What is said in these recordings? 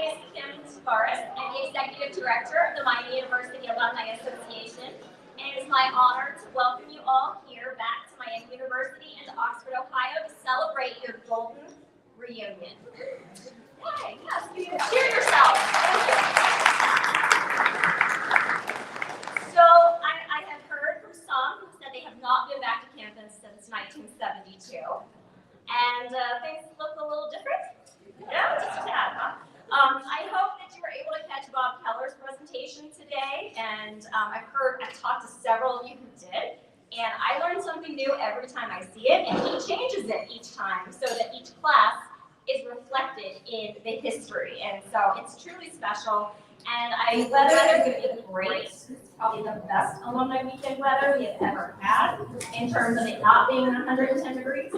name is Kim Tavares. I'm the Executive Director of the Miami University Alumni Association, and it is my honor to welcome you all here back to Miami University and to Oxford, Ohio to celebrate your golden reunion. Yay, yes, you can cheer yourself. So I have heard from some that they have not been back to campus since 1972. And things look a little different. Yeah, just a tad, huh? I hope that you were able to catch Bob Keller's presentation today, and I've talked to several of you who did, and I learn something new every time I see it, and he changes it each time so that each class is reflected in the history, and so it's truly special. And weather is going to be great. It's probably the best alumni weekend weather we have ever had in terms of it not being 110 degrees.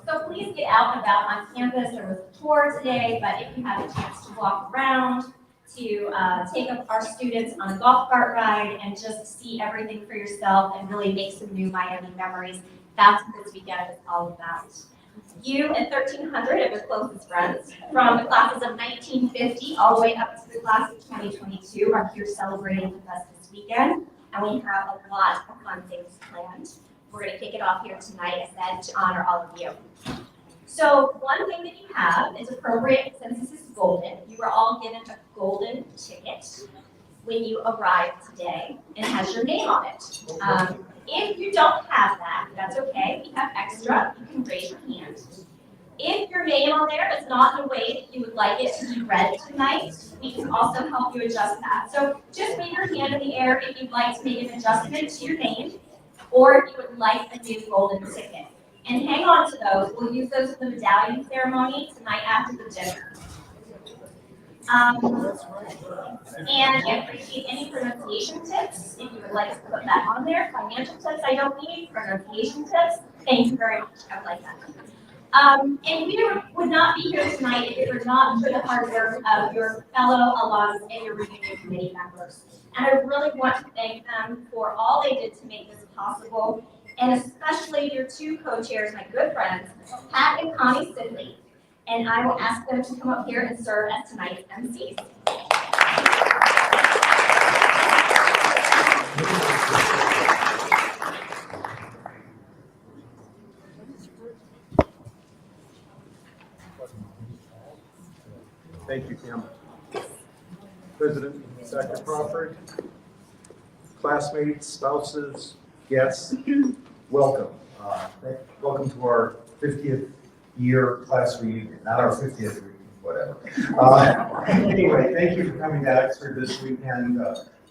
So please get out and about on campus. There was a tour today, but if you have a chance to walk around, to take up our students on a golf cart ride and just see everything for yourself and really make some new Miami memories, that's what this weekend is all about. You and 1,300 of your closest friends from the classes of 1950 all the way up to the class of 2022 are here celebrating with us this weekend, and we have a lot of fun things planned. We're going to kick it off here tonight, as I said, to honor all of you. So one thing that you have is appropriate since this is golden. You were all given a golden ticket when you arrived today and has your name on it. If you don't have that, that's okay. If you have extra, you can raise your hand. If your name on there is not in a way that you would like it to be read tonight, we can also help you adjust that. So just wave your hand in the air if you'd like to make an adjustment to your name, or if you would like a new golden ticket. And hang on to those. We'll use those for the medallion ceremony tonight after the dinner. And I appreciate any pronunciation tips. If you would like to put that on there. Financial tips I don't need. Pronunciation tips, thank you very much. I would like that. And we would not be here tonight if it were not for the hard work of your fellow alums and your reunion committee members. And I really want to thank them for all they did to make this possible, and especially your two co-chairs, my good friends, Pat and Connie Sidley. And I will ask them to come up here and serve as tonight's MCs. Thank you, Kim. President Dr. Crawford, classmates, spouses, guests, welcome. Welcome to our 50th year class reunion, not our 50th reunion, whatever. Anyway, thank you for coming to Oxford this weekend.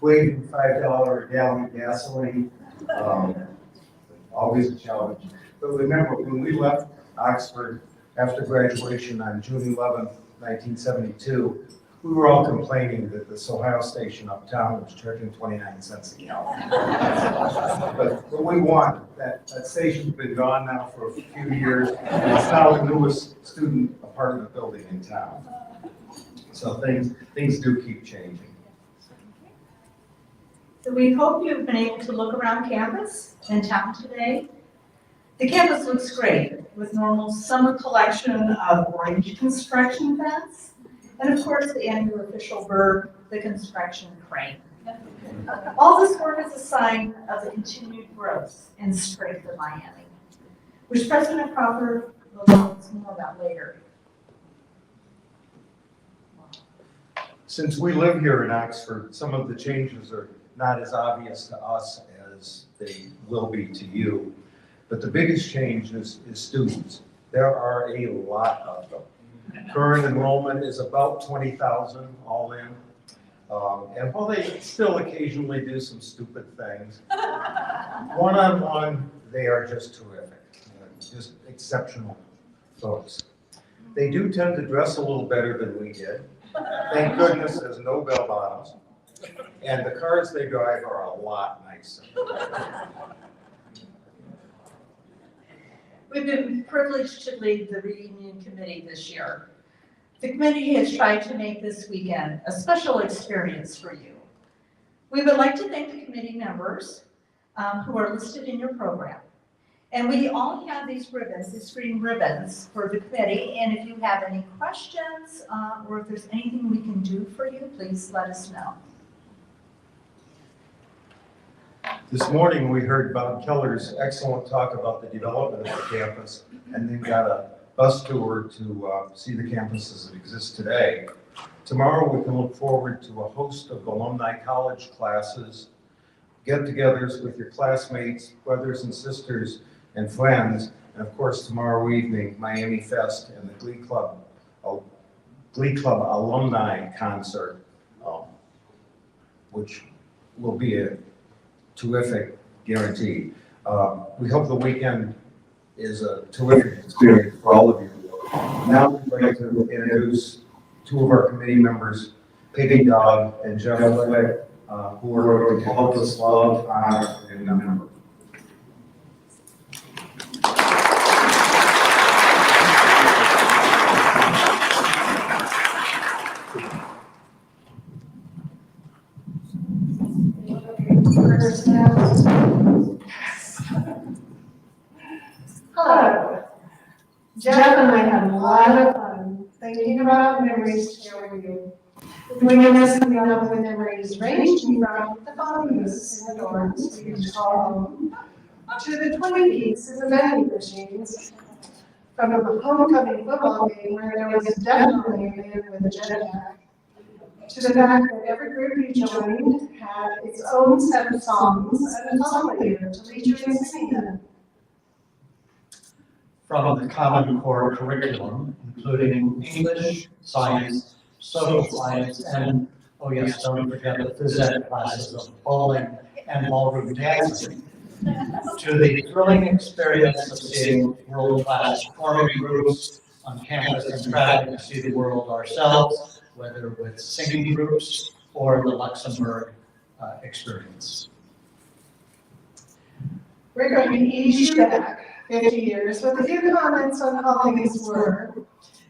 Waiting $5 a gallon of gasoline, always a challenge. But remember, when we left Oxford after graduation on June 11th, 1972, we were all complaining that this Ohio station uptown was charging 29 cents a gallon. but we won. That station's been gone now for a few years, and it's now the newest student apartment building in town. So things do keep changing. So we hope you've been able to look around campus and town today. The campus looks great with normal summer collection of orange construction fence, and of course the annual official bird, the construction crane. All this work is a sign of the continued growth and strength of Miami, which President Crawford will tell us more about later. Since we live here in Oxford, some of the changes are not as obvious to us as they will be to you. But the biggest change is students. There are a lot of them. Current enrollment is about 20,000 all in. And while they still occasionally do some stupid things, one-on-one, they are just terrific. Just exceptional folks. They do tend to dress a little better than we did. Thank goodness there's no bell bottoms. And the cars they drive are a lot nicer. We've been privileged to lead the reunion committee this year. The committee has tried to make this weekend a special experience for you. We would like to thank the committee members who are listed in your program, And we all have these ribbons, these green ribbons for the committee. And if you have any questions, or if there's anything we can do for you, please let us know. This morning, we heard Bob Keller's excellent talk about the development of the campus, and then got a bus tour to see the campus as it exists today. Tomorrow, we can look forward to a host of alumni college classes, get-togethers with your classmates, brothers and sisters, and friends, and of course, tomorrow evening, Miami Fest and the Glee Club alumni concert, which will be a terrific guarantee. We hope the weekend is a terrific experience for all of you. Now we'd like to introduce two of our committee members, Piggy Dog and Jeff Flick, who are going to help us love, honor, and remember. Hello. Jeff and I had a lot of fun thinking about memories to share with you. Doing this coming up with memories ranging from the phone booths in the dorms we used to call home, to the Twin Peaks and the vending machines, from a homecoming football game where there was definitely a man with a jetpack, to the fact that every group you joined had its own set of songs and a song leader to lead you in singing them. From the Common Core curriculum, including English, science, social science, and, oh yes, don't forget the phys ed classes of bowling and ballroom dancing, to the thrilling experience of seeing world-class performing groups on campus and traveling to see the world ourselves, whether with singing groups or the Luxembourg experience. We're going to ease you back 50 years with a few comments on how things were,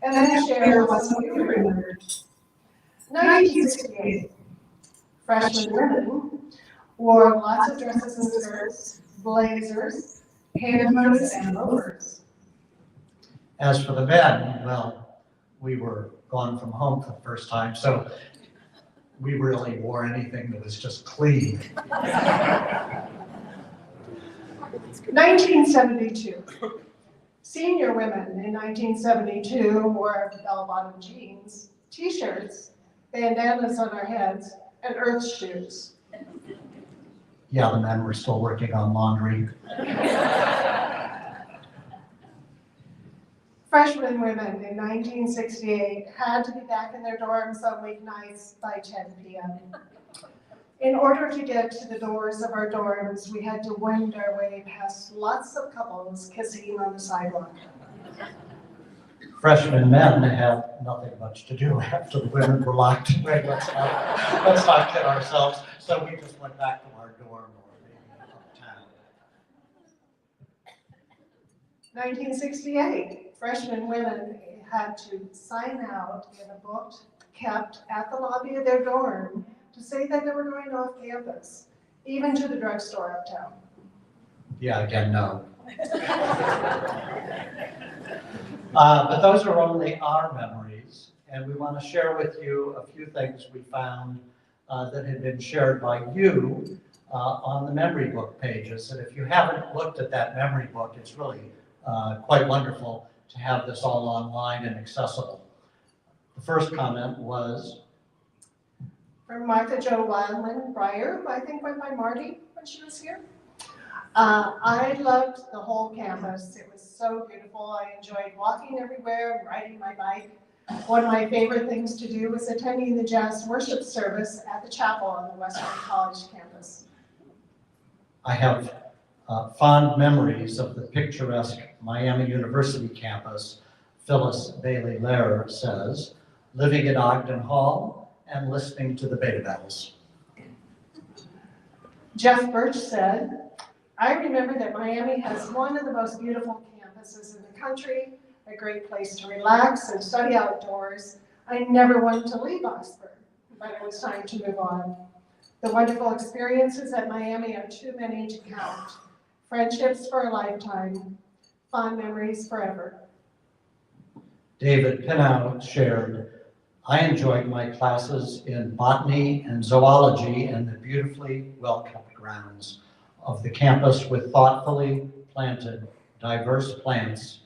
and then share what's we remembered. 1968, freshman women wore lots of dresses and skirts, blazers, pantyhose, and loafers. As for the men, well, we were gone from home for the first time, so we really wore anything that was just clean. 1972. Senior women in 1972 wore bell-bottom jeans, t-shirts, bandanas on their heads, and earth shoes. Yeah, the men were still working on laundry. Freshman women in 1968 had to be back in their dorms on weeknights by 10 p.m. In order to get to the doors of our dorms, we had to wend our way past lots of couples kissing on the sidewalk. Freshman men had nothing much to do after the women were locked away. Let's not kid ourselves. So we just went back to our dorm or maybe uptown. 1968, freshman women had to sign out in a book kept at the lobby of their dorm to say that they were going off campus, even to the drugstore uptown. Yeah, again, no. But those are only our memories, and we want to share with you a few things we found that had been shared by you on the memory book pages. And if you haven't looked at that memory book, it's really quite wonderful to have this all online and accessible. The first comment was, From Martha Jo Wildman Breyer, who I think went by Marty when she was here. I loved the whole campus. It was so beautiful. I enjoyed walking everywhere and riding my bike. One of my favorite things to do was attending the jazz worship service at the chapel on the Western College campus. I have fond memories of the picturesque Miami University campus. Phyllis Bailey Lehrer says, living at Ogden Hall and listening to the Beta Bells. Jeff Birch said, I remember that Miami has one of the most beautiful campuses in the country, a great place to relax and study outdoors. I never wanted to leave Oxford, but it was time to move on. The wonderful experiences at Miami are too many to count. Friendships for a lifetime, fond memories forever. David Pinow shared, I enjoyed my classes in botany and zoology and the beautifully well-kept grounds of the campus with thoughtfully planted diverse plants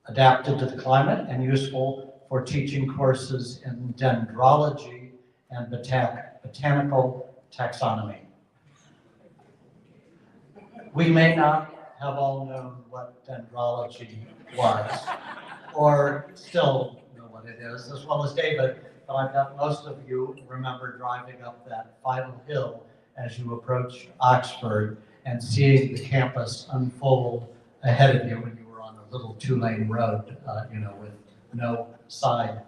adapted to the climate and useful for teaching courses in dendrology and botanical taxonomy. We may not have all known what dendrology was, or still know what it is, as well as David, but I bet most of you remember driving up that final hill as you approached Oxford and seeing the campus unfold ahead of you when you were on a little two-lane road, with no side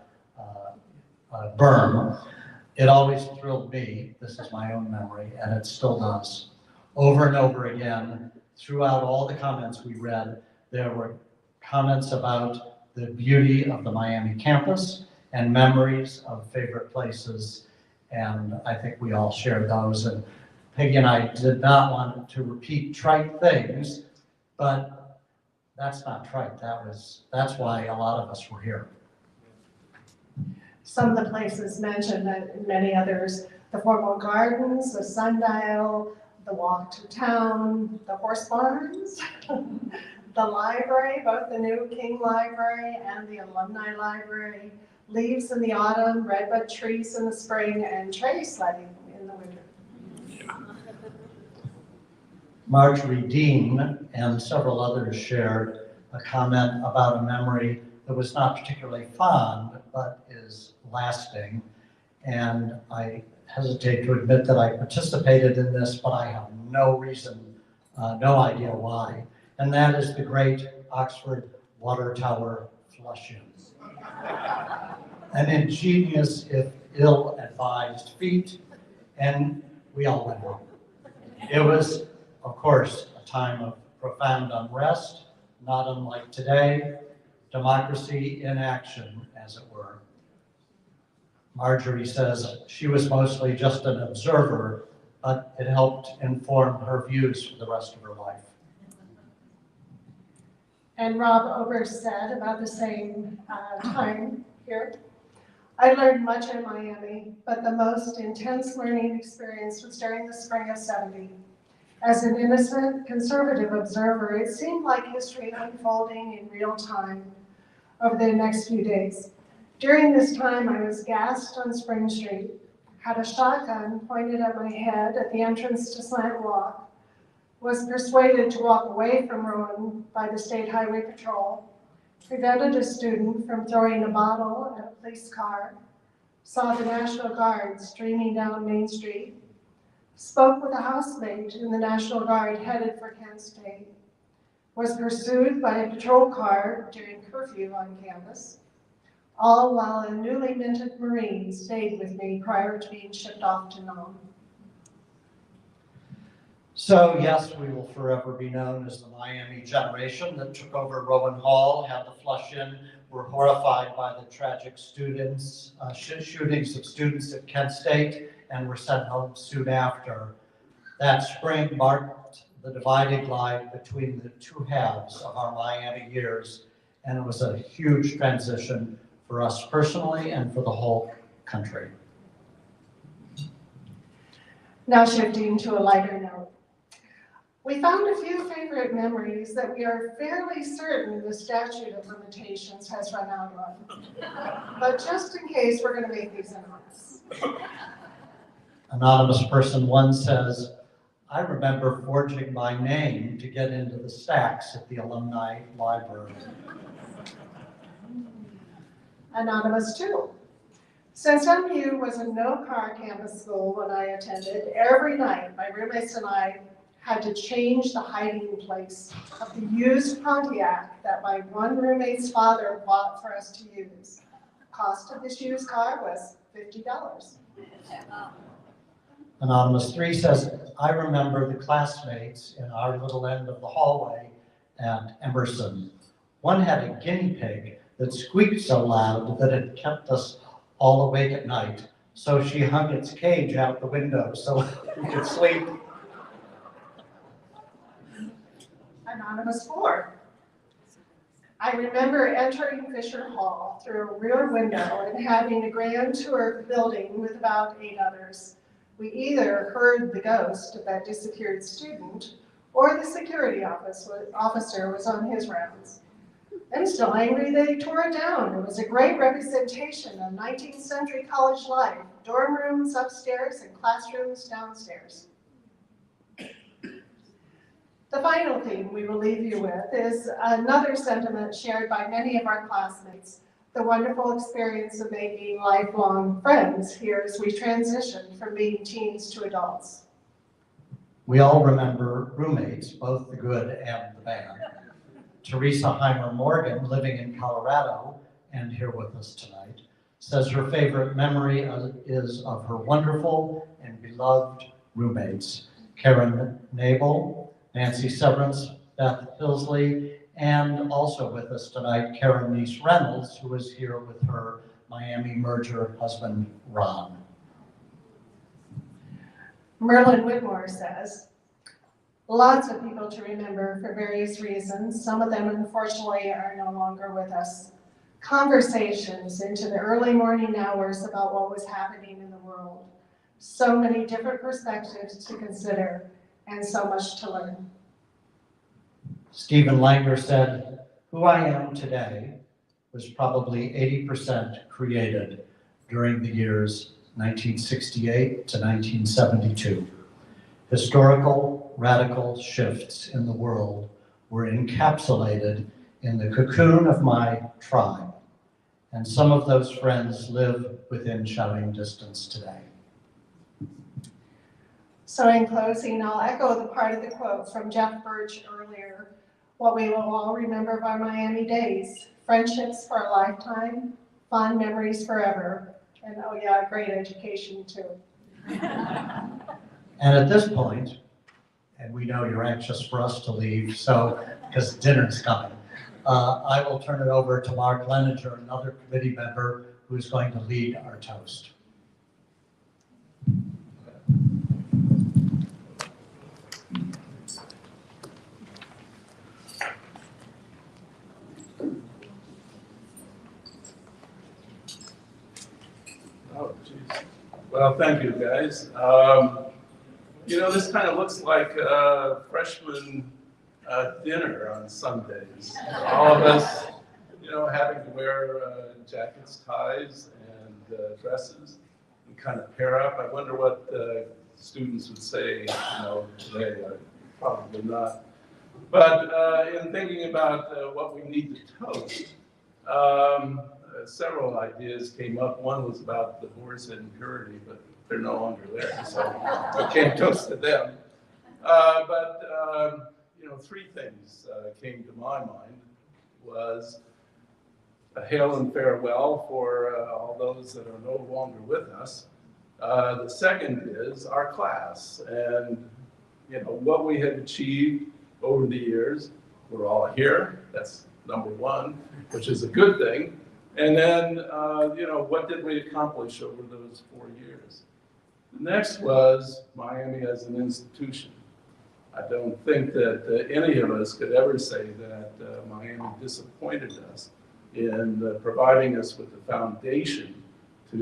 berm. It always thrilled me, this is my own memory, and it still does. Over and over again, throughout all the comments we read, there were comments about the beauty of the Miami campus and memories of favorite places, and I think we all share those. And Peggy and I did not want to repeat trite things, but that's not trite. That's why a lot of us were here. Some of the places mentioned, and many others, the formal gardens, the sundial, the walk to town, the horse barns, the library, both the new King Library and the Alumni Library, leaves in the autumn, redbud trees in the spring, and trail sledding in the winter. Marjorie Dean and several others shared a comment about a memory that was not particularly fond, but is lasting. And I hesitate to admit that I participated in this, but I have no reason, no idea why. And that is the great Oxford Water Tower flush-in. An ingenious, if ill-advised feat, and we all went home. It was, of course, a time of profound unrest, not unlike today, democracy in action, as it were. Marjorie says she was mostly just an observer, but it helped inform her views for the rest of her life. And Rob Ober said about the same time here, I learned much in Miami, but the most intense learning experience was during the spring of '70. As an innocent, conservative observer, it seemed like history unfolding in real time over the next few days. During this time, I was gassed on Spring Street, had a shotgun pointed at my head at the entrance to Slant Walk, was persuaded to walk away from Rowan by the State Highway Patrol, prevented a student from throwing a bottle at a police car, saw the National Guard streaming down Main Street, spoke with a housemate in the National Guard headed for Kent State, was pursued by a patrol car during curfew on campus, all while a newly minted Marine stayed with me prior to being shipped off to Nome. So yes, we will forever be known as the Miami generation that took over Rowan Hall, had the flush-in, were horrified by the tragic shootings of students at Kent State, and were sent home soon after. That spring marked the dividing line between the two halves of our Miami years, and it was a huge transition for us personally and for the whole country. Now shifting to a lighter note. We found a few favorite memories that we are fairly certain the statute of limitations has run out on. But just in case, we're going to make these anonymous. Anonymous person one says, I remember forging my name to get into the stacks at the Alumni Library. Anonymous 2. Since MU was a no-car campus school when I attended, every night my roommates and I had to change the hiding place of the used Pontiac that my one roommate's father bought for us to use. Cost of this used car was $50. Anonymous 3 says, I remember the classmates in our little end of the hallway at Emerson. One had a guinea pig that squeaked so loud that it kept us all awake at night. So she hung its cage out the window so we could sleep. anonymous floor. I remember entering Fisher Hall through a rear window and having a grand tour of the building with about 8 others. We either heard the ghost of that disappeared student or the security officer was on his rounds. I'm still angry they tore it down. It was a great representation of 19th century college life, dorm rooms upstairs and classrooms downstairs. The final theme we will leave you with is another sentiment shared by many of our classmates, the wonderful experience of making lifelong friends here as we transition from being teens to adults. We all remember roommates, both the good and the bad. Teresa Heimer Morgan, living in Colorado and here with us tonight, says her favorite memory is of her wonderful and beloved roommates, Karen Nabel, Nancy Severance, Beth Hilsley, and also with us tonight, Karen Neese Reynolds, who is here with her Miami merger husband, Ron. Merlin Whitmore says, lots of people to remember for various reasons. Some of them, unfortunately, are no longer with us. Conversations into the early morning hours about what was happening in the world. So many different perspectives to consider and so much to learn. Stephen Langer said, who I am today was probably 80% created during the years 1968 to 1972. Historical, radical shifts in the world were encapsulated in the cocoon of my tribe, and some of those friends live within shouting distance today. So in closing, I'll echo the part of the quote from Jeff Birch earlier. What we will all remember of our Miami days, friendships for a lifetime, fond memories forever, and oh yeah, great education too. And at this point, and we know you're anxious for us to leave, so, because dinner's coming, I will turn it over to Mark Leninger, another committee member who's going to lead our toast. Oh, geez. Well, thank you, guys. You know, this kind of looks like a freshman dinner on Sundays. All of us, you know, having to wear jackets, ties, and dresses, and kind of pair up. I wonder what students would say, you know, today. Probably not. But in thinking about what we need to toast, several ideas came up. One was about divorce and purity, but they're no longer there, so I can't toast to them. You know, 3 things came to my mind. Was a hail and farewell for all those that are no longer with us. The second is our class, and you know what we have achieved over the years. We're all here. That's number 1, which is a good thing. And then, you know, what did we accomplish over those 4 years? The next was Miami as an institution. I don't think that any of us could ever say that Miami disappointed us in providing us with the foundation to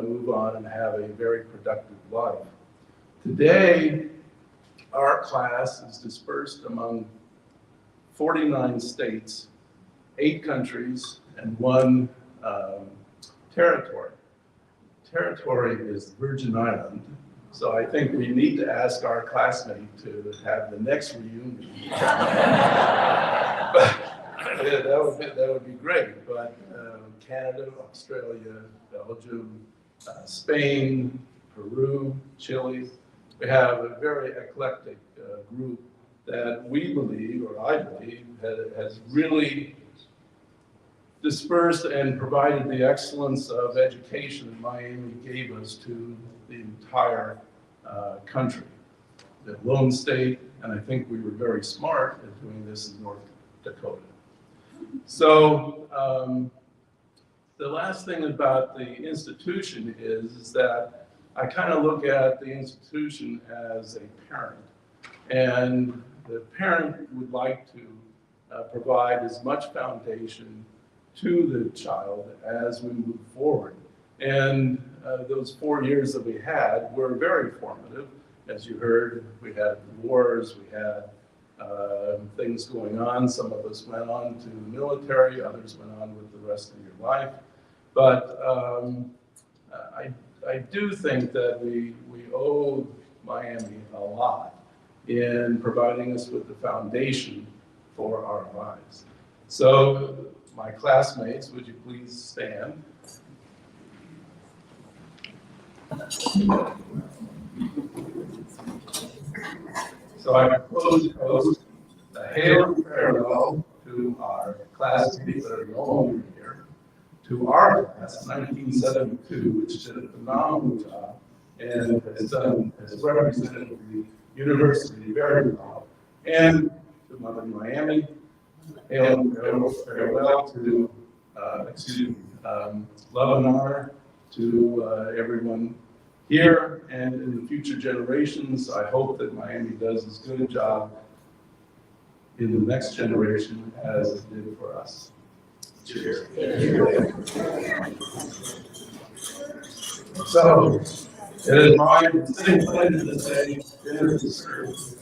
move on and have a very productive life. Today, our class is dispersed among 49 states, 8 countries, and 1 territory. Territory is Virgin Island, so I think we need to ask our classmate to have the next reunion. Yeah, that would be great, but Canada, Australia, Belgium, Spain, Peru, Chile, we have a very eclectic group that we believe, or I believe, has really dispersed and provided the excellence of education that Miami gave us to the entire country. The lone state, and I think we were very smart at doing this in North Dakota. So the last thing about the institution is that I kind of look at the institution as a parent. And the parent would like to provide as much foundation to the child as we move forward. And those 4 years that we had were very formative. As you heard, we had wars, we had things going on. Some of us went on to the military, others went on with the rest of your life. But I do think that we owe Miami a lot in providing us with the foundation for our lives. So my classmates, would you please stand? So I propose to host a hail and farewell to our classmates that are no longer here, to our class, 1972, which did a phenomenal job and has represented the university very well, and to Mother Miami, hail and farewell to, love and honor to everyone here and in the future generations. I hope that Miami does as good a job in the next generation as it did for us. Cheers. So, it is my distinct pleasure to say, dinner is served.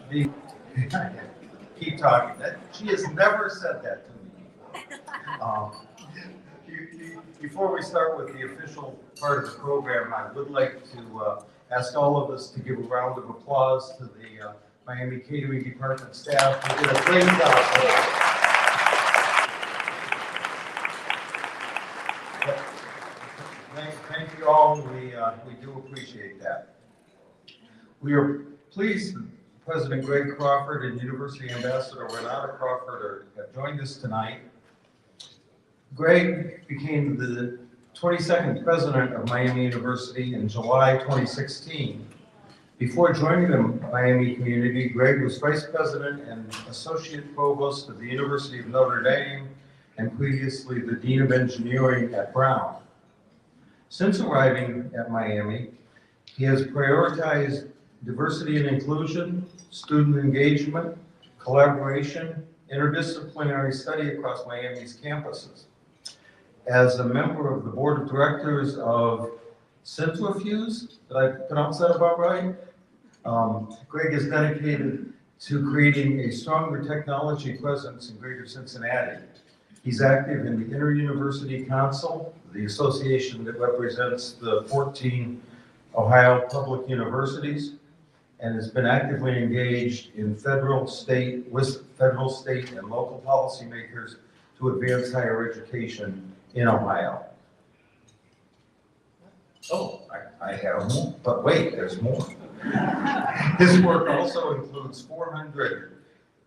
the, keep talking. She has never said that to me before. Before we start with the official part of the program, I would like to ask all of us to give a round of applause to the Miami Catering Department staff who did a great job for us. Thank you all. We do appreciate that. We are pleased that President Greg Crawford and University Ambassador Renata Crawford have joined us tonight. Greg became the 22nd president of Miami University in July 2016. Before joining the Miami community, Greg was vice president and associate provost of the University of Notre Dame and previously the dean of engineering at Brown. Since arriving at Miami, he has prioritized diversity and inclusion, student engagement, collaboration, interdisciplinary study across Miami's campuses. As a member of the board of directors of Centrifuge, did I pronounce that about right? Greg is dedicated to creating a stronger technology presence in Greater Cincinnati. He's active in the Inter-University Council, the association that represents the 14 Ohio public universities, and has been actively engaged in federal, state, and local policymakers to advance higher education in Ohio. Oh, I have more, but wait, there's more. His work also includes 400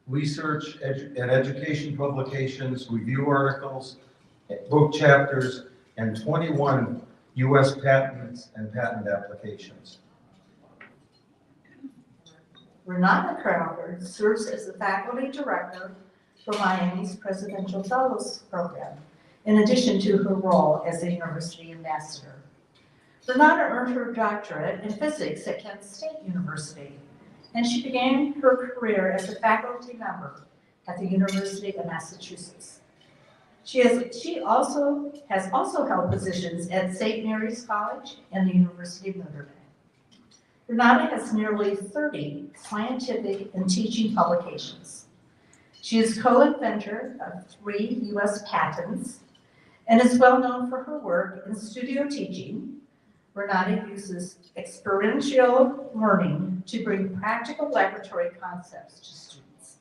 research and education publications, review articles, book chapters, and 21 U.S. patents and patent applications. Renata Crawford serves as the faculty director for Miami's Presidential Fellows Program, in addition to her role as a university ambassador. Renata earned her doctorate in physics at Kent State University, and she began her career as a faculty member at the University of Massachusetts. She also has held positions at St. Mary's College and the University of Notre Dame. Renata has nearly 30 scientific and teaching publications. She is co-inventor of 3 U.S. patents and is well known for her work in studio teaching. Renata uses experiential learning to bring practical laboratory concepts to students.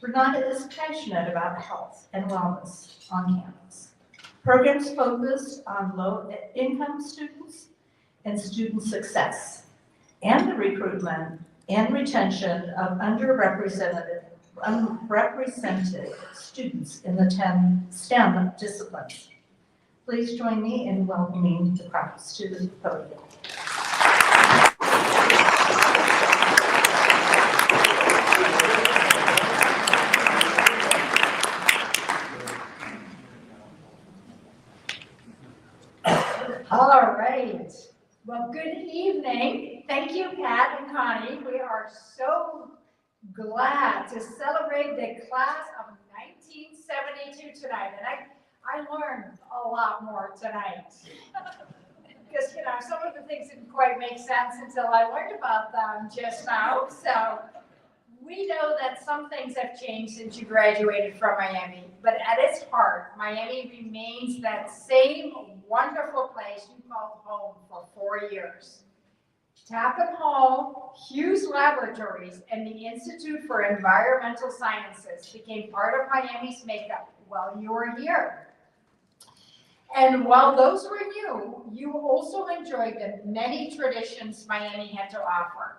Renata is passionate about health and wellness on campus. Programs focused on low-income students and student success, and the recruitment and retention of underrepresented students in the 10 STEM disciplines. Please join me in welcoming the Crawfords to the podium. All right. Well, good evening. Thank you, Pat and Connie. We are so glad to celebrate the class of 1972 tonight. And I learned a lot more tonight. Because, some of the things didn't quite make sense until I learned about them just now. So we know that some things have changed since you graduated from Miami. But at its heart, Miami remains that same wonderful place you called home for 4 years. Tappan Hall, Hughes Laboratories, and the Institute for Environmental Sciences became part of Miami's makeup while you were here. And while those were new, you also enjoyed the many traditions Miami had to offer.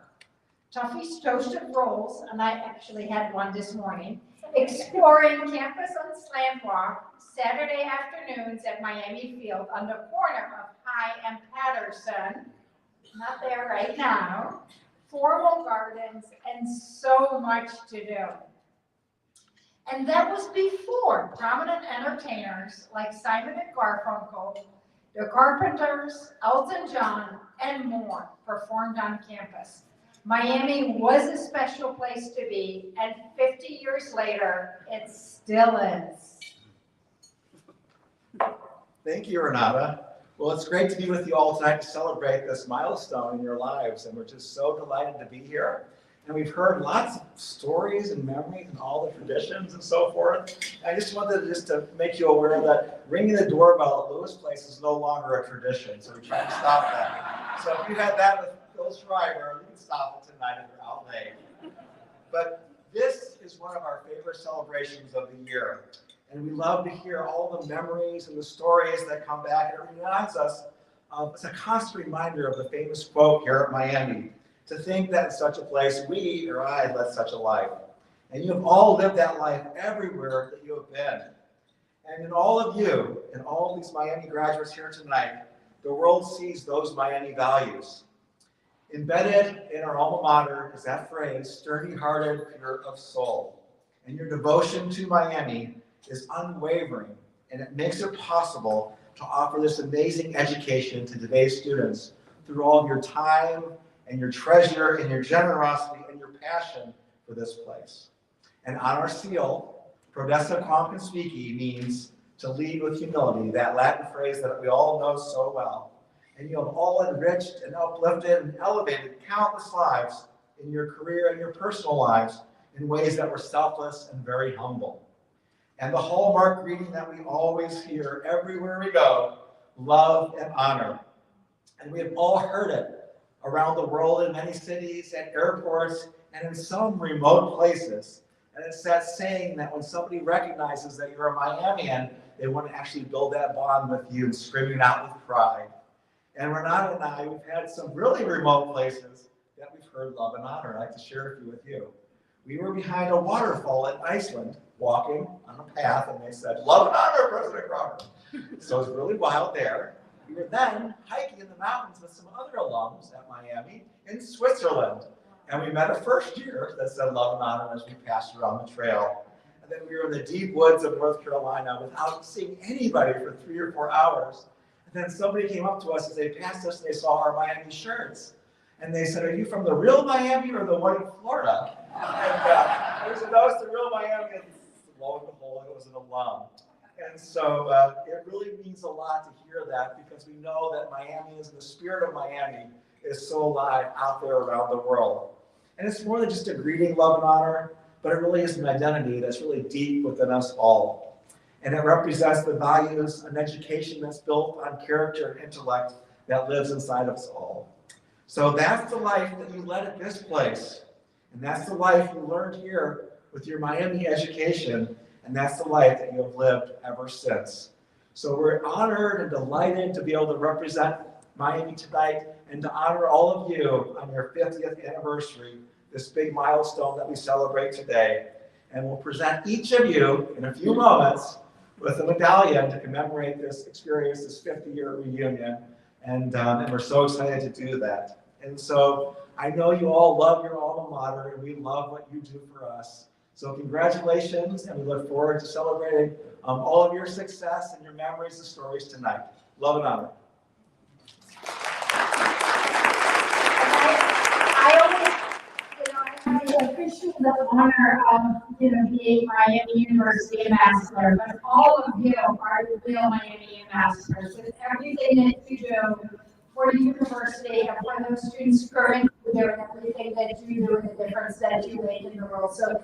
Tuffy's Toasted Rolls, and I actually had one this morning, exploring campus on Slant Walk, Saturday afternoons at Miami Field on the corner of High and Patterson, not there right now, formal gardens, and so much to do. And that was before prominent entertainers like Simon and Garfunkel, the Carpenters, Elton John, and more performed on campus. Miami was a special place to be, and 50 years later, it still is. Thank you, Renata. Well, it's great to be with you all tonight to celebrate this milestone in your lives, and we're just so delighted to be here. And we've heard lots of stories and memories and all the traditions and so forth. I just wanted to make you aware that ringing the doorbell at Lewis Place is no longer a tradition, so we try to stop that. So if you had that with Bill Schreiber, you can stop it tonight if you're out late. But this is one of our favorite celebrations of the year. And we love to hear all the memories and the stories that come back. And it reminds us, it's a constant reminder of the famous quote here at Miami, to think that in such a place, we or I led such a life. And you have all lived that life everywhere that you have been. And in all of you, and all of these Miami graduates here tonight, the world sees those Miami values. Embedded in our alma mater is that phrase, sturdy-hearted, pure of soul. And your devotion to Miami is unwavering, and it makes it possible to offer this amazing education to today's students through all of your time and your treasure and your generosity and your passion for this place. And on our seal, Prodessa Quam Conspici means to lead with humility, that Latin phrase that we all know so well. And you have all enriched and uplifted and elevated countless lives in your career and your personal lives in ways that were selfless and very humble. And the hallmark greeting that we always hear everywhere we go, love and honor. And we have all heard it around the world in many cities, at airports, and in some remote places. And it's that saying that when somebody recognizes that you're a Miamian, they want to actually build that bond with you, screaming out with pride. And Renata and I, we've had some really remote places that we've heard love and honor. I'd like to share a few with you. We were behind a waterfall in Iceland, walking on a path, and they said, love and honor, President Robert. So it was really wild there. We were then hiking in the mountains with some other alums at Miami in Switzerland. And we met a first year that said love and honor as we passed around the trail. And then we were in the deep woods of North Carolina without seeing anybody for 3 or 4 hours. And then somebody came up to us as they passed us and they saw our Miami shirts. And they said, are you from the real Miami or the one in Florida? And we said, no, it's the real Miami. And lo and behold, it was an alum. And so it really means a lot to hear that, because we know that Miami is, the spirit of Miami is so alive out there around the world. And it's more than just a greeting, love and honor, but it really is an identity that's really deep within us all. And it represents the values, an education that's built on character and intellect that lives inside of us all. So that's the life that you led at this place. And that's the life you learned here with your Miami education. And that's the life that you have lived ever since. So we're honored and delighted to be able to represent Miami tonight and to honor all of you on your 50th anniversary, this big milestone that we celebrate today. And we'll present each of you in a few moments with a medallion to commemorate this experience, this 50-year reunion. And we're so excited to do that. And so I know you all love your alma mater, and we love what you do for us. So congratulations, and we look forward to celebrating all of your success and your memories and stories tonight. Love and honor. I appreciate the honor of, being Miami University ambassador, but all of you are the real Miami ambassadors with everything that you do for the university and for those students currently doing everything that you do and the difference that you make in the world. So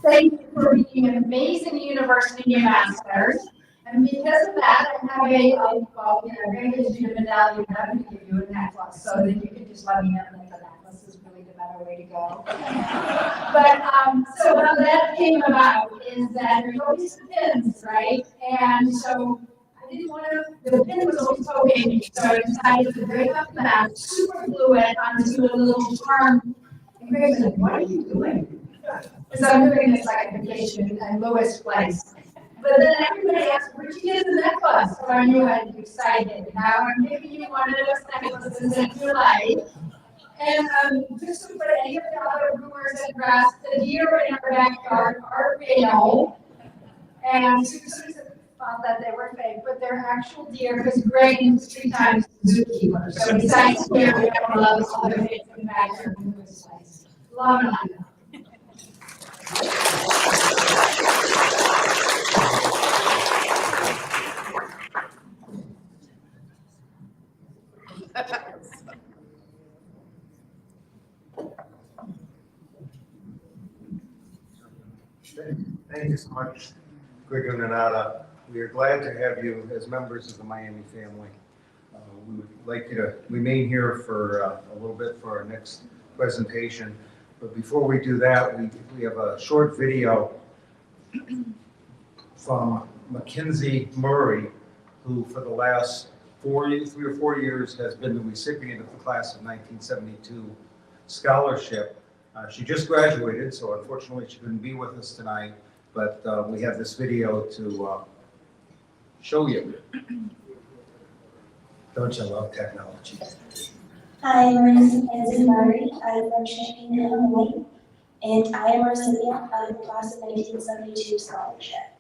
thank you for being amazing university ambassadors. And because of that, I have I'm going to give you a medallion. I'm going to give you a necklace so that you can just let me know that the necklace is really the better way to go. But so how that came about is that there's always the pins, right? And so I didn't want to, the pin was always poking me, so I decided to break up the back, super glue it onto a little charm. And Greg said, what are you doing? Because I'm doing this like a vacation in Lewis Place. But then everybody asked, where'd you get the necklace? So I knew I'd be excited. Now I'm giving you one of those necklaces that you like. And just to put any of the other rumors at rest, the deer in our backyard are real. And Susan thought that they were fake, but they're actual deer because Greg is 3 times the zookeeper. So besides deer, we have a lot of other things in the backyard in this place. Love and honor. Thank you so much, Greg and Renata. We are glad to have you as members of the Miami family. We would like you to remain here for a little bit for our next presentation. But before we do that, we have a short video from Mackenzie Murray, who for the last 3 or 4 years has been the recipient of the class of 1972 scholarship. She just graduated, so unfortunately she couldn't be with us tonight, but we have this video to show you. Don't you love technology? Hi, my name is Mackenzie Murray. I'm from Champaign, Illinois, and I am a recipient of the class of 1972 scholarship.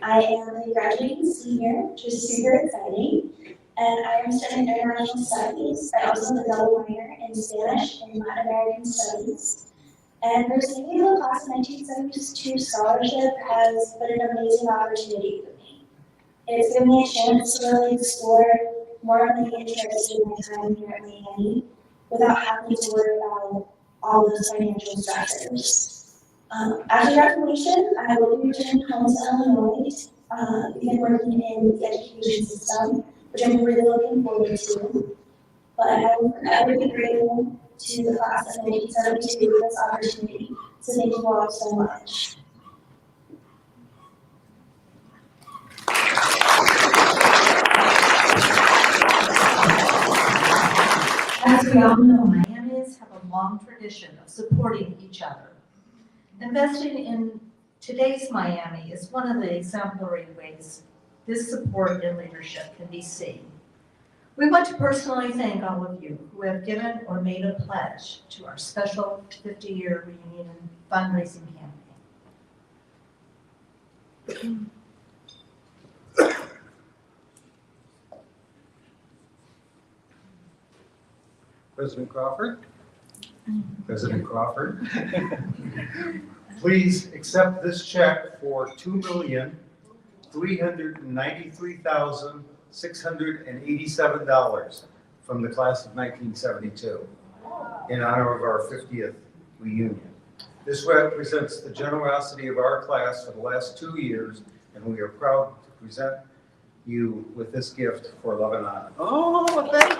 I am a graduating senior, which is super exciting, and I am studying international studies. I also have a double minor in Spanish and Latin American studies. And receiving the class of 1972 scholarship has been an amazing opportunity for me. It's given me a chance to really explore more of the interests in my time here at Miami without having to worry about all those financial stressors. After graduation, I will be returning home to Illinois, begin working in the education system, which I'm really looking forward to. But I will forever be grateful to the class of 1972 for this opportunity. So thank you all so much. As we all know, Miamis have a long tradition of supporting each other. Investing in today's Miami is one of the exemplary ways this support and leadership can be seen. We want to personally thank all of you who have given or made a pledge to our special 50-year reunion fundraising campaign. President Crawford? President Crawford? Please accept this check for $2,393,687 from the class of 1972 in honor of our 50th reunion. This represents the generosity of our class for the last 2 years, and we are proud to present you with this gift for love and honor. Oh, thank you.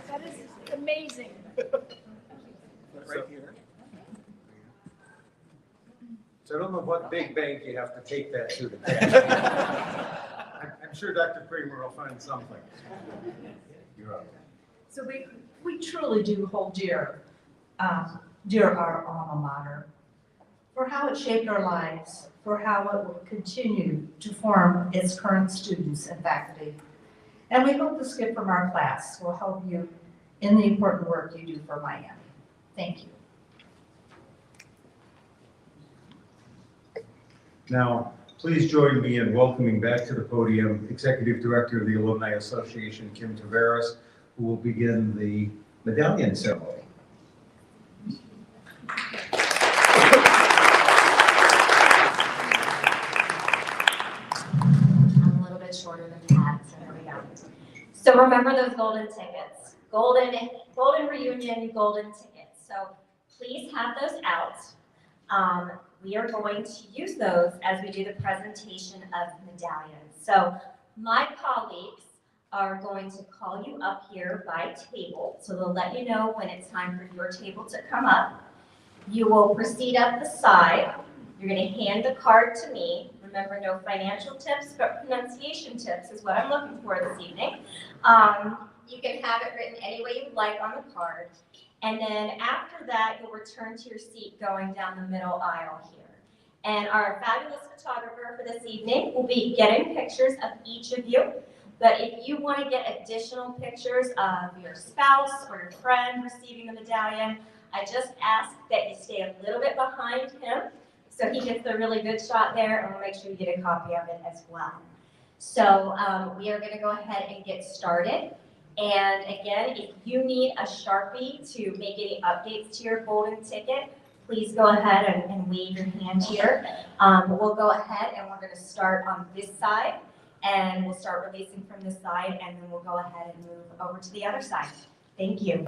That is amazing. Right here. So I don't know what big bank you have to take that to today. I'm sure Dr. Kramer will find something. You're up. So we truly do hold dear our alma mater, for how it shaped our lives, for how it will continue to form its current students and faculty. And we hope this gift from our class will help you in the important work you do for Miami. Thank you. Now, please join me in welcoming back to the podium Executive Director of the Alumni Association, Kim Taveras, who will begin the medallion ceremony. I'm a little bit shorter than Pat, so there we go. So remember those golden tickets, golden reunion, golden tickets. So please have those out. We are going to use those as we do the presentation of medallions. So my colleagues are going to call you up here by table. So they'll let you know when it's time for your table to come up. You will proceed up the side. You're going to hand the card to me. Remember, no financial tips, but pronunciation tips is what I'm looking for this evening. You can have it written any way you'd like on the card. And then after that, you'll return to your seat going down the middle aisle here. And our fabulous photographer for this evening will be getting pictures of each of you. But if you want to get additional pictures of your spouse or your friend receiving the medallion, I just ask that you stay a little bit behind him so he gets the really good shot there, and we'll make sure you get a copy of it as well. So we are going to go ahead and get started. And again, if you need a Sharpie to make any updates to your golden ticket, please go ahead and wave your hand here. We'll go ahead and we're going to start on this side. And we'll start releasing from this side, and then we'll go ahead and move over to the other side. Thank you.